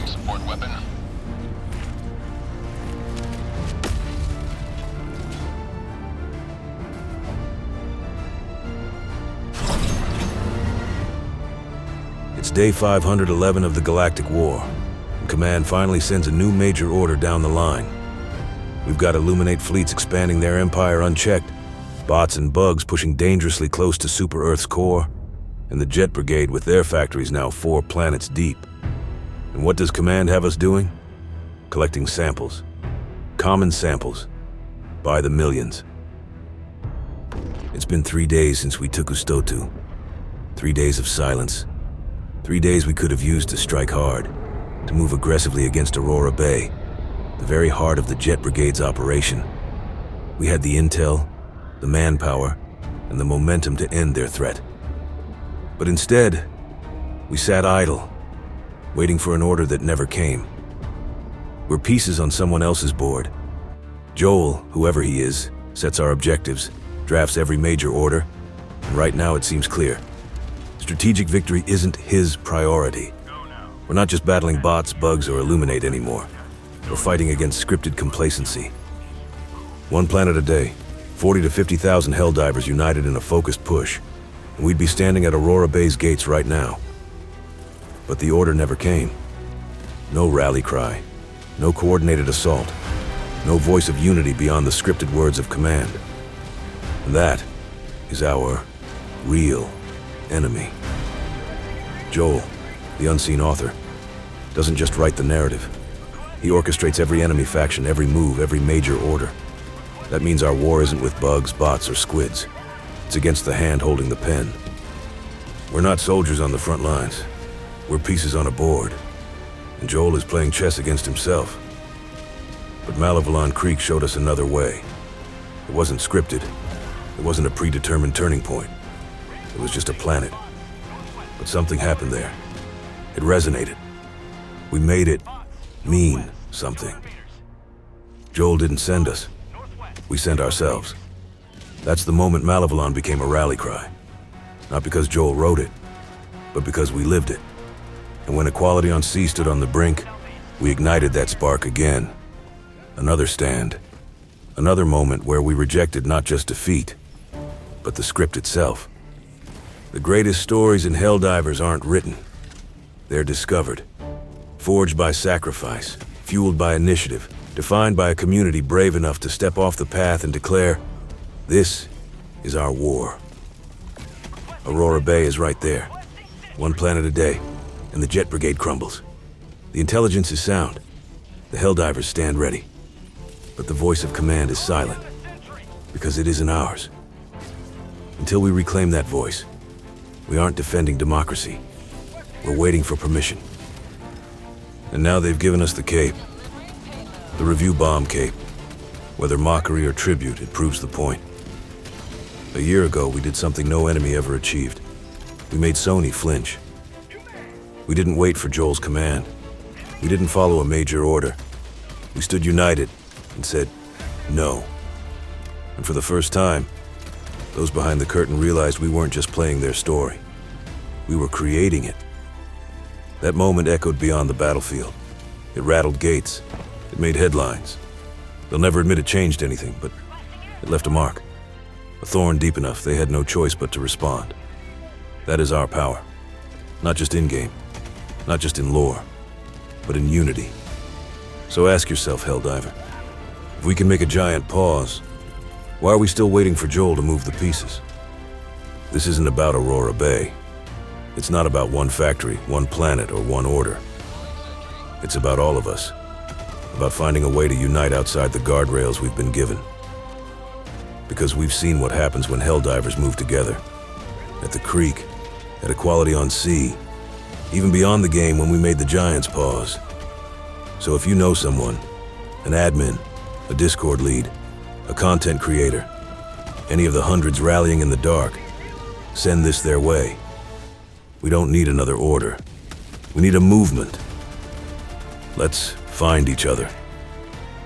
Requesting support weapon. It's day 511 of the Galactic War, and Command finally sends a new major order down the line. We've got Illuminate fleets expanding their empire unchecked, bots and bugs pushing dangerously close to Super Earth's core, and the Jet Brigade with their factories now 4 planets deep. And what does Command have us doing? Collecting samples. Common samples. By the millions. It's been 3 days since we took Ustotu. 3 days of silence. 3 days we could have used to strike hard, to move aggressively against Aurora Bay, the very heart of the Jet Brigade's operation. We had the intel, the manpower, and the momentum to end their threat. But instead, we sat idle, waiting for an order that never came. We're pieces on someone else's board. Joel, whoever he is, sets our objectives, drafts every major order, and right now it seems clear. Strategic victory isn't his priority. We're not just battling bots, bugs, or Illuminate anymore. We're fighting against scripted complacency. 1 planet a day, 40 to 50,000 Helldivers united in a focused push, and we'd be standing at Aurora Bay's gates right now. But the order never came. No rally cry, no coordinated assault, no voice of unity beyond the scripted words of command. And that is our real enemy. Joel, the unseen author, doesn't just write the narrative. He orchestrates every enemy faction, every move, every major order. That means our war isn't with bugs, bots, or squids. It's against the hand holding the pen. We're not soldiers on the front lines. We're pieces on a board. And Joel is playing chess against himself. But Malavalon Creek showed us another way. It wasn't scripted. It wasn't a predetermined turning point. It was just a planet. But something happened there. It resonated. We made it mean something. Joel didn't send us. We sent ourselves. That's the moment Malavalon became a rally cry. Not because Joel wrote it, but because we lived it. And when Equality on Sea stood on the brink, we ignited that spark again. Another stand. Another moment where we rejected not just defeat, but the script itself. The greatest stories in Helldivers aren't written. They're discovered. Forged by sacrifice, fueled by initiative, defined by a community brave enough to step off the path and declare, this is our war. Aurora Bay is right there. 1 planet a day, and the Jet Brigade crumbles. The intelligence is sound. The Helldivers stand ready. But the voice of command is silent, because it isn't ours. Until we reclaim that voice, we aren't defending democracy. We're waiting for permission. And now they've given us the cape. The review bomb cape. Whether mockery or tribute, it proves the point. A year ago, we did something no enemy ever achieved. We made Sony flinch. We didn't wait for Joel's command. We didn't follow a major order. We stood united and said, no. And for the first time, those behind the curtain realized we weren't just playing their story. We were creating it. That moment echoed beyond the battlefield. It rattled gates. It made headlines. They'll never admit it changed anything, but it left a mark. A thorn deep enough they had no choice but to respond. That is our power. Not just in-game, not just in lore, but in unity. So ask yourself, Helldiver, if we can make a giant pause, why are we still waiting for Joel to move the pieces? This isn't about Aurora Bay. It's not about one factory, one planet, or one order. It's about all of us. About finding a way to unite outside the guardrails we've been given. Because we've seen what happens when Helldivers move together. At the creek, at Equality on Sea, even beyond the game when we made the Giants pause. So if you know someone, an admin, a Discord lead, a content creator, any of the hundreds rallying in the dark, send this their way. We don't need another order. We need a movement. Let's find each other.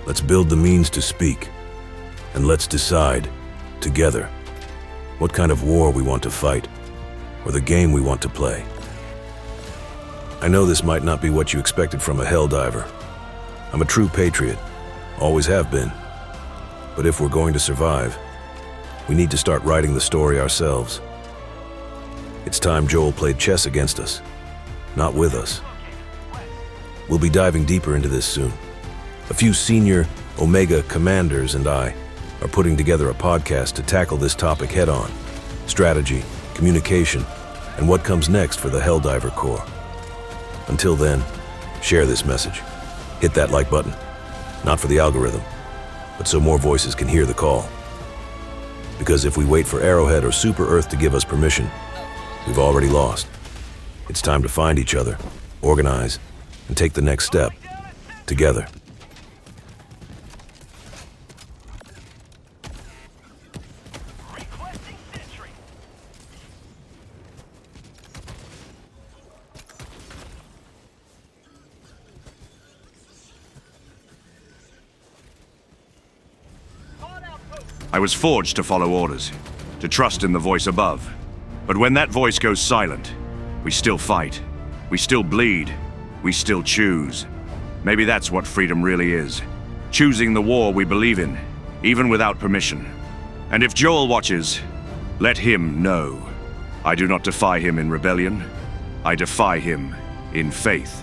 Let's build the means to speak. And let's decide, together, what kind of war we want to fight, or the game we want to play. I know this might not be what you expected from a Helldiver. I'm a true patriot, always have been. But if we're going to survive, we need to start writing the story ourselves. It's time Joel played chess against us, not with us. We'll be diving deeper into this soon. A few senior Omega commanders and I are putting together a podcast to tackle this topic head-on. Strategy, communication, and what comes next for the Helldiver Corps. Until then, share this message. Hit that like button, not for the algorithm, but so more voices can hear the call. Because if we wait for Arrowhead or Super Earth to give us permission, we've already lost. It's time to find each other, organize, and take the next step, together. I was forged to follow orders, to trust in the voice above. But when that voice goes silent, we still fight, we still bleed, we still choose. Maybe that's what freedom really is. Choosing the war we believe in, even without permission. And if Joel watches, let him know. I do not defy him in rebellion. I defy him in faith.